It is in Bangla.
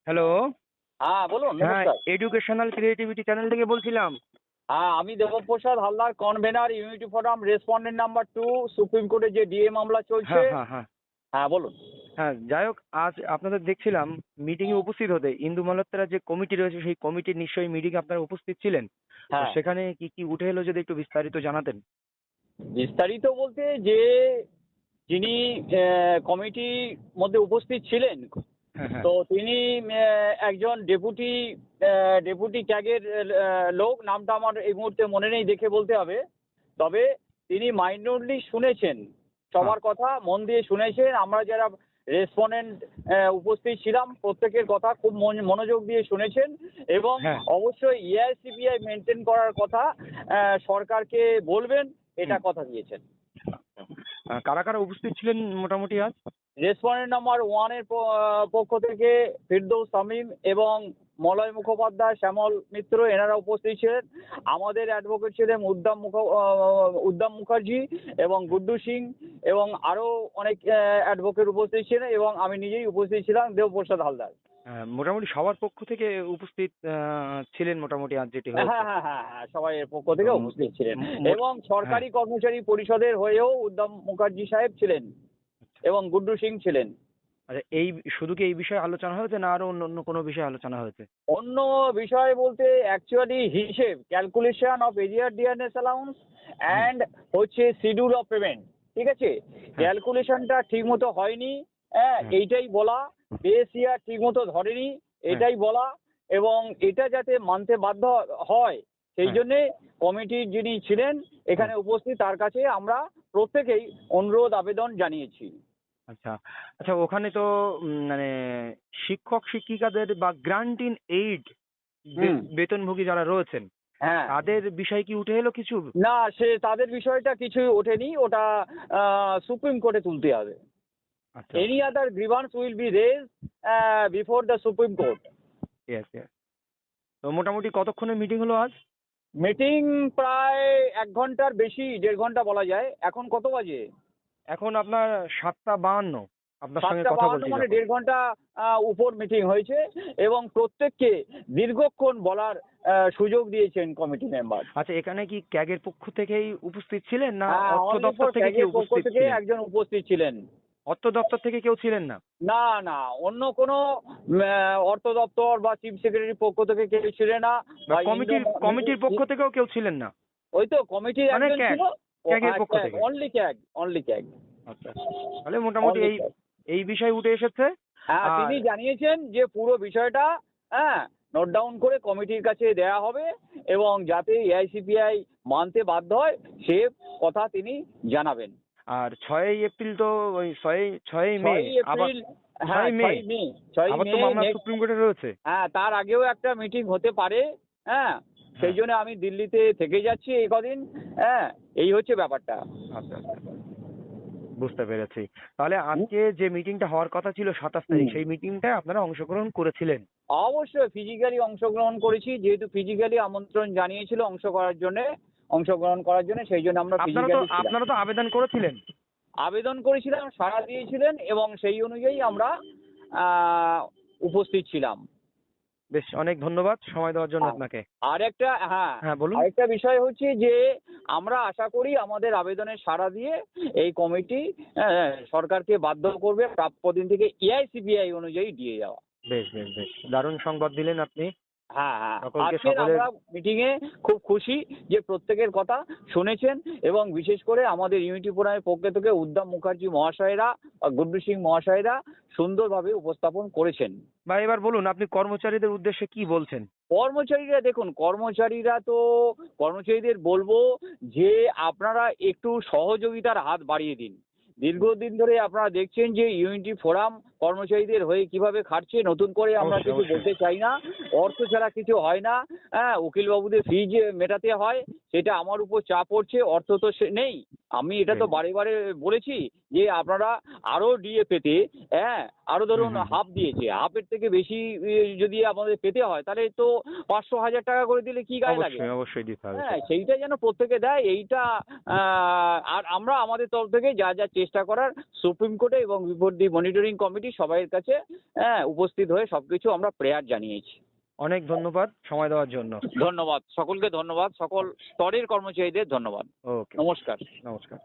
হ্যালো। হ্যাঁ, বলুন। হ্যাঁ, নমস্কার। এডুকেশনাল ক্রিয়েটিভিটি চ্যানেল থেকে বলছিলাম। হ্যাঁ, আমি Debprasad Haldar, convener, unity forum, respondent number 2, supreme কোর্টে যে ডিএ মামলা চলছে। হ্যাঁ, হ্যাঁ, হ্যাঁ। হ্যাঁ, বলুন। হ্যাঁ, যাই হোক আজ আপনাদের দেখছিলাম মিটিং এ উপস্থিত হতে। ইন্দু মালহোত্রার যে কমিটি রয়েছে সেই কমিটির নিশ্চয়ই মিটিং এ আপনারা উপস্থিত ছিলেন। তো হ্যাঁ, সেখানে কি কি উঠে এলো যদি একটু বিস্তারিত জানাতেন। বিস্তারিত বলতে যে যিনি কমিটির মধ্যে উপস্থিত ছিলেন, হ্যাঁ, হ্যাঁ। তো তিনি একজন ডেপুটি ক্যাগের লোক, নামটা আমার এই মুহূর্তে মনে নেই, দেখে বলতে হবে। তবে তিনি মাইনরলি শুনেছেন, সবার কথা মন দিয়ে শুনেছেন। আমরা যারা রেসপন্ডেন্ট উপস্থিত ছিলাম প্রত্যেকের কথা খুব মনোযোগ দিয়ে শুনেছেন, এবং হ্যাঁ। অবশ্যই ইআইসিপিআই মেনটেন করার কথা সরকারকে বলবেন, এটা হুম। কথা দিয়েছেন। কারা কারা উপস্থিত ছিলেন মোটামুটি আজ? রেসপন্ডেন্ট নাম্বার 1 এর পক্ষ থেকে ফিরদৌস তামিম এবং মলয় মুখোপাধ্যায়, শ্যামল মিত্র, এনারা উপস্থিত ছিলেন। আমাদের অ্যাডভোকেট ছিলেন উদ্দাম মুখার্জি এবং গুড্ডু সিং, এবং আরো অনেক অ্যাডভোকেট উপস্থিত ছিলেন, এবং আমি নিজেই উপস্থিত ছিলাম, দেবপ্রসাদ হালদার। মোটামুটি সবার পক্ষ থেকে উপস্থিত ছিলেন মোটামুটি আজ যেটি হ্যাঁ, হয়েছে। হ্যাঁ, হ্যাঁ, হ্যাঁ, সবাই এর পক্ষ থেকে উম, উপস্থিত ছিলেন, মোট এবং হ্যাঁ। সরকারি কর্মচারী পরিষদের হয়েও উদ্দাম মুখার্জি সাহেব ছিলেন এবং গুড্ডু সিং ছিলেন। আচ্ছা, এই শুধু কি এই বিষয়ে আলোচনা হয়েছে না আরো অন্য অন্য কোনো বিষয়ে আলোচনা হয়েছে? অন্য বিষয় বলতে অ্যাকচুয়ালি হিসেব, ক্যালকুলেশন অফ এরিয়ার ডিয়ারনেস অ্যালাউন্স হুম। অ্যান্ড হচ্ছে শিডিউল অফ পেমেন্ট। ঠিক আছে, হ্যাঁ। ক্যালকুলেশনটা ঠিক মতো হয়নি, হ্যাঁ, হ্যাঁ। এইটাই বলা। বেস ইয়ার ঠিক মতো ধরেনি, হ্যাঁ। এটাই বলা। এবং এটা যাতে মানতে বাধ্য হয়, সেই হ্যাঁ। জন্যে কমিটির যিনি ছিলেন হ্যাঁ। এখানে উপস্থিত, তার কাছে আমরা প্রত্যেকেই অনুরোধ আবেদন জানিয়েছি। আচ্ছা, আচ্ছা, ওখানে তো মানে শিক্ষক শিক্ষিকাদের বা গ্রান্ট ইন এইড হুম। বেতনভোগী যারা রয়েছেন হ্যাঁ। তাদের বিষয় কি উঠে এলো কিছু? না, তাদের বিষয়টা কিছুই ওঠেনি, ওটা সুপ্রিম কোর্টে তুলতে হবে। আচ্ছা। Any other grievance will be raised before the Supreme Court. Yes, yes. তো মোটামুটি কতক্ষণের মিটিং হলো আজ? মিটিং প্রায় 1 ঘন্টার বেশি, 1.5 ঘন্টা বলা যায়। এখন কত বাজে? এখন আপনার 7:52। আপনার সঙ্গে কথা 7:52, বলছি মানে যখন। 1.5 ঘন্টা উপর মিটিং হয়েছে, এবং প্রত্যেককে দীর্ঘক্ষণ বলার সুযোগ দিয়েছেন কমিটি মেম্বার। আচ্ছা, এখানে কি ক্যাগের পক্ষ থেকেই উপস্থিত ছিলেন না হ্যাঁ, অর্থ অনলি দপ্তর ফর থেকে কেউ ক্যাগের পক্ষ উপস্থিত থেকে ছিলেন? একজন উপস্থিত ছিলেন। অর্থ দপ্তর থেকে কেউ ছিলেন না? না, না, অন্য কোনো অর্থ দপ্তর বা চিফ সেক্রেটারির পক্ষ থেকে কেউ ছিলেন না, বা বা কমিটির পক্ষ থেকেও কেউ ছিলেন না? ওই তো কমিটির মানে একজন ক্যাগ, ছিল। ও ক্যাগের হ্যাঁ, পক্ষ ক্যাগ, থেকে। অনলি ক্যাগ, আচ্ছা, তাহলে মোটামুটি অনলি এই ক্যাগ। এই বিষয় উঠে এসেছে। হ্যাঁ, আর তিনি জানিয়েছেন যে পুরো বিষয়টা, হ্যাঁ, নোট ডাউন করে কমিটির কাছে দেয়া হবে, এবং যাতে এআইসিপিআই মানতে বাধ্য হয় সে কথা তিনি জানাবেন। আর 6ই এপ্রিল তো ওই 6ই মে 6ই আবার এপ্রিল, হ্যাঁ, 6ই মে 6ই মে, 6ই আবার মে তো মামলা নেক্সট। সুপ্রিম কোর্টে রয়েছে। হ্যাঁ, তার আগেও একটা মিটিং হতে পারে। হ্যাঁ, সেই হ্যাঁ। জন্য আমি দিল্লিতে থেকে যাচ্ছি এই কদিন। হ্যাঁ, এই হচ্ছে ব্যাপারটা। আচ্ছা, আচ্ছা, বুঝতে পেরেছি। তাহলে হুম, আজকে যে মিটিংটা হওয়ার কথা ছিল 27 তারিখ হুম। সেই মিটিংটায় আপনারা অংশগ্রহণ করেছিলেন? অবশ্যই ফিজিক্যালি অংশগ্রহণ করেছি, যেহেতু ফিজিক্যালি আমন্ত্রণ জানিয়েছিল অংশগ্রহণ করার জন্য, সেই জন্য আমরা ফিজিক্যালি ছিলাম। আপনারা তো আবেদন করেছিলেন? আবেদন করেছিলাম, সাড়া দিয়েছিলেন, এবং সেই অনুযায়ী আমরা আহ, উপস্থিত ছিলাম। বেশ, অনেক ধন্যবাদ সময় দেওয়ার জন্য হ্যাঁ, আপনাকে। হ্যাঁ, হ্যাঁ, বলুন। আরেকটা বিষয় হচ্ছে যে আমরা আশা করি আমাদের আবেদনের সাড়া দিয়ে এই কমিটি সরকারকে বাধ্য করবে প্রাপ্য দিন থেকে এআইসিপিআই অনুযায়ী দিয়ে যাওয়া। বেশ, বেশ, বেশ, দারুণ সংবাদ দিলেন আপনি। হ্যাঁ, হ্যাঁ, আজকের সকলের আমরা মিটিংয়ে খুব খুশি যে প্রত্যেকের কথা শুনেছেন, এবং বিশেষ করে আমাদের ইউনিটি ফোরামের পক্ষ থেকে উদ্দাম মুখার্জি মহাশয়রা, গুড্ডু সিং মহাশয়রা সুন্দরভাবে উপস্থাপন করেছেন। বা এবার বলুন আপনি কর্মচারীদের উদ্দেশ্যে কি বলছেন? কর্মচারীরা দেখুন, কর্মচারীদের বলবো যে আপনারা একটু সহযোগিতার হাত বাড়িয়ে দিন। দীর্ঘদিন ধরে আপনারা দেখছেন যে ইউনিটি ফোরাম কর্মচারীদের হয়ে কিভাবে খাটছে। নতুন করে আমরা অবশ্যই, কিছু অবশ্যই। বলতে চাই না, অর্থ ছাড়া কিছু হয় না। হ্যাঁ, উকিল বাবুদের ফিজ মেটাতে হয়, সেটা আমার উপর চাপ পড়ছে, অর্থ তো নেই। আমি এটা তো বারে বারে বলেছি যে আপনারা আরো ডিএ পেতে, হ্যাঁ, আরো ধরুন হাফ দিয়েছে, হাফের থেকে বেশি যদি আমাদের পেতে হয় তাহলে তো 500,000 টাকা করে দিলে কি গায়ে লাগে? অবশ্যই অবশ্যই দিতে হবে হ্যাঁ, সেটা। সেইটা যেন প্রত্যেকে দেয় এইটা। আর আমরা আমাদের তরফ থেকে যা যা চেষ্টা করার সুপ্রিম কোর্টে এবং বিপত্তি মনিটরিং কমিটি সবাইয়ের কাছে, হ্যাঁ, উপস্থিত হয়ে সবকিছু আমরা প্রেয়ার জানিয়েছি। অনেক ধন্যবাদ সময় দেওয়ার জন্য। ধন্যবাদ সকলকে, ধন্যবাদ সকল স্তরের কর্মচারীদের ধন্যবাদ। ওকে, নমস্কার। নমস্কার।